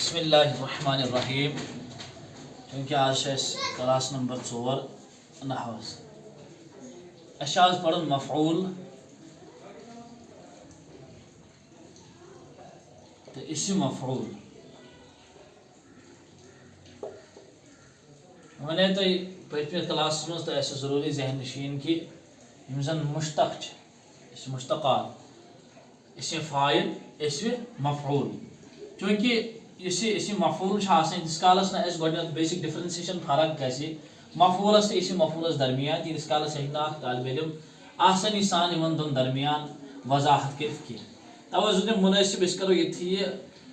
بسم اللہ الرحمن الرحیم چونکہ آج کلاس نمبر 4 نحوس آج پڑھن مفعول تو اسم مفعول ون تو پتمس کلاس مز تو ضروری ذہن نشین کہ زن مشتق اسم مشتقات اسم فاعل اسم مفعول چونکہ اسم مفعول تس کالس نا بیسک ڈفرنسیشن فرق گی مفعولس تو اسم مفعولس درمیان تیس کالس طالب علم آسانی سان ان دون درمیان وضاحت کرت کی توے مناسب کرو یہ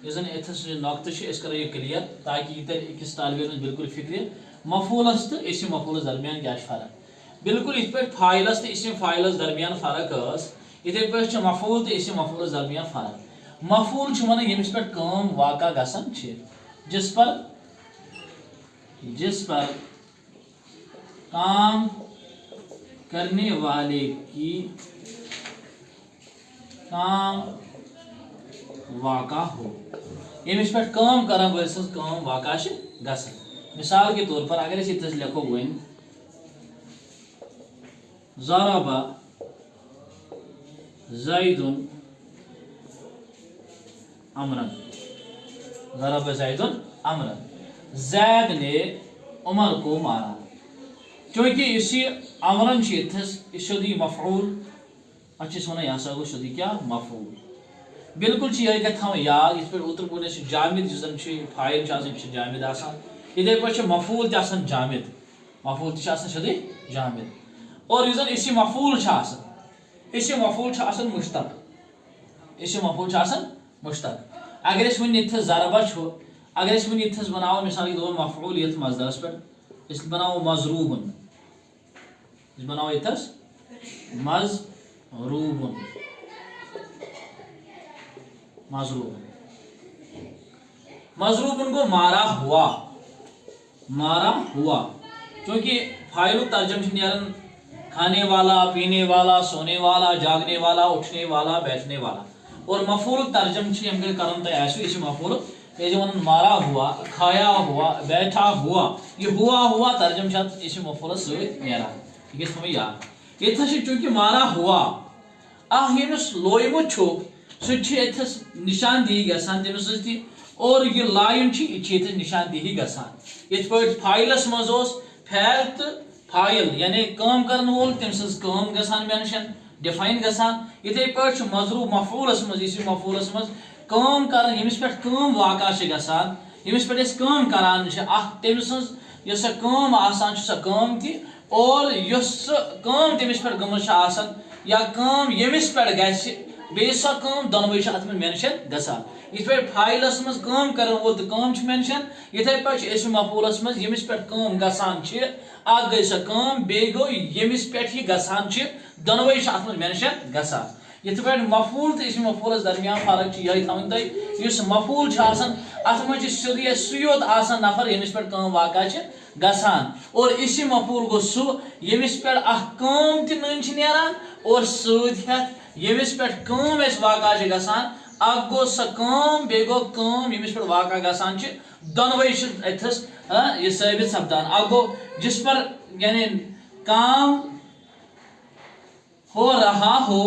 زن اتس نقطہ کرو یہ کلیئر تاکہ یہ تر اکس طالب علم بالکل فکر مفعولس تو اسم مفعولس درمیان کیا فرق بالکل ات پہ فاعلس تو اسم فاعلس درمیان فرق اتھے پہ مفعول تو اسم مفعولس درمیان فرق مفعول ونان یمس پہ کام واقع گسان جس پر کام کرنے والے کی کام واقع ہو یمس پہ کام کران ول سن کام واقع گسان مثال کے طور پر اگر اس لکھو ون ضرب زید امرن ضرب زید امرن زید نے عمر کو مارا چونکہ اسی امرن شدی مفعول اچھا ونان یہ سا گو شدی کیا مفعول بالکل یہ گھو یاد اس پہ اوتر پہ جامد زن فائل جامد اتھے پہ مفعول تہ جامد مفعول تہ شدی جامد اور زن اسی مفعول اسی مفعول مشتق اسی مفعول مشتق اگر اس ون یہ ضربہ اگر اس ون یہ بناو مثال کے طور مفعول یہ مصدرس پہ اس بناو مضروبن اس بناو یہ مضروبن مضروبن کو مارا ہوا کیونکہ فاعل ترجمہ نیرن کھانے والا پینے والا سونے والا جاگنے والا اٹھنے والا بیٹھنے والا اور مفعول ترجم کرن تو ایسو اسی مفعول یہ مارا ہوا کھایا ہوا بیٹھا ہوا یہ ہوا ترجم اسی مفعول ست نیران یہ گھس تھوڑا یاد یہ چونکہ مارا ہوا یمس لویمت سہس نشاندہی گژھان تمس اور یہ لائن یہ نشاندہی گژھان یت پہ فاعلس مز فعل تو فاعل یعنی کام کرن وول تم سز کام گژھان مینشن ڈیفائن گژھان اتھے پہ مضروب مفعولس مز اسی مفعولس مز کام کرن یمس پہ کام واقع گژھان یمس پہ کام کران تم سز یس کام آسان سا کام تہ اور یس کام تمس پہ گمت آسان یا کام یمس پہ گژھِ بیٚیہِ سۄ کٲم دۄنوَے چھِ اَتھ منٛز مینشن گژھان یِتھ پٲٹھۍ فاعلس منٛز کٲم کرن وول تہٕ کٲم چھِ مینشن یِتھے پٲٹھۍ چھِ اسم مفعولس منٛز ییٚمِس پٮ۪ٹھ کٲم گژھان چھِ اکھ گٔے سۄ کٲم بیٚیہِ گوٚو ییٚمِس پٮ۪ٹھ یہِ گژھان چھِ دۄنوَے چھِ اَتھ منٛز مینشن گژھان یِتھ پٲٹھۍ مفعول تہٕ اسم مفعولس درمیان فرق چھِ یِہے تھاوٕنۍ تۄہہِ یُس مفعول چھُ آسان اَتھ منٛز چھِ سیوٚدُے سُے یوت آسان نفر ییٚمِس پٮ۪ٹھ کٲم واقع چھِ گژھان اور اسم مفعول گوٚو سُہ ییٚمِس پٮ۪ٹھ اکھ کٲم تہِ نٔنۍ چھِ نیران اور سۭتۍ ہٮ۪تھ یمس پہ کام واقع گژھان اکھ گو سۄ کام بیٚیہِ گوٚو کام یمس پہ واقع گژھان دۄنوَے چھِ اتھس یہ ثٲبت سپدان اکھ گوٚو جس پر یعنی کام ہو رہا ہو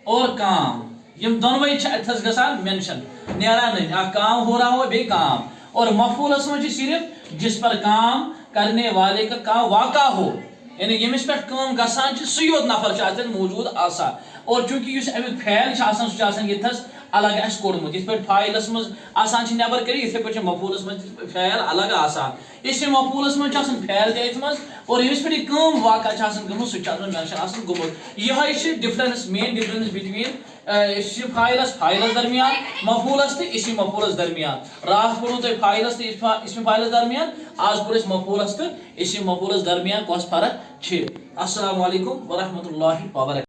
اور کام یم دۄنوَے چھِ اتھس گژھان مینشن نیران نٔنۍ اکھ کام ہو رہا ہو بیٚیہِ کام اور مفعولس منٛز چھِ صرف جس پر کام کرنے والے کا کام واقع ہو یعنی یمس پہ کام گژھان سُے یوت نفر اتن موجود آسان اور چونکہ اس امیک فعل سہ یتھس الگ اس کوڑمت یتھ پٲٹھۍ فاعلس مز آسان نٮ۪بر کٔرِتھ یتھے پٲٹھۍ مفعولس مز فعل الگ آسان اسم مفعولس مز آسان فعل تہِ أتھۍ منٛز اور یمس پٮ۪ٹھ یہِ کٲم واقع چھِ آسان گٔمٕژ سُہ چھُ اتھ منٛز مینشن آسان گوٚمُت یِہے چھِ ڈفرنس مین ڈفرنس بٹویٖن اسم فاعلس درمیان مفعولس تہٕ اسم مفعولس درمیان راتھ پوٚرمُت تۄہہِ فاعلس تہٕ اسم فاعلس درمیان آز پوٚر اَسہِ مفعولس تہٕ اسم مفعولس درمیان کۄس فرق چھِ السلام علیکم ورحمۃ اللہ وبرکاتہ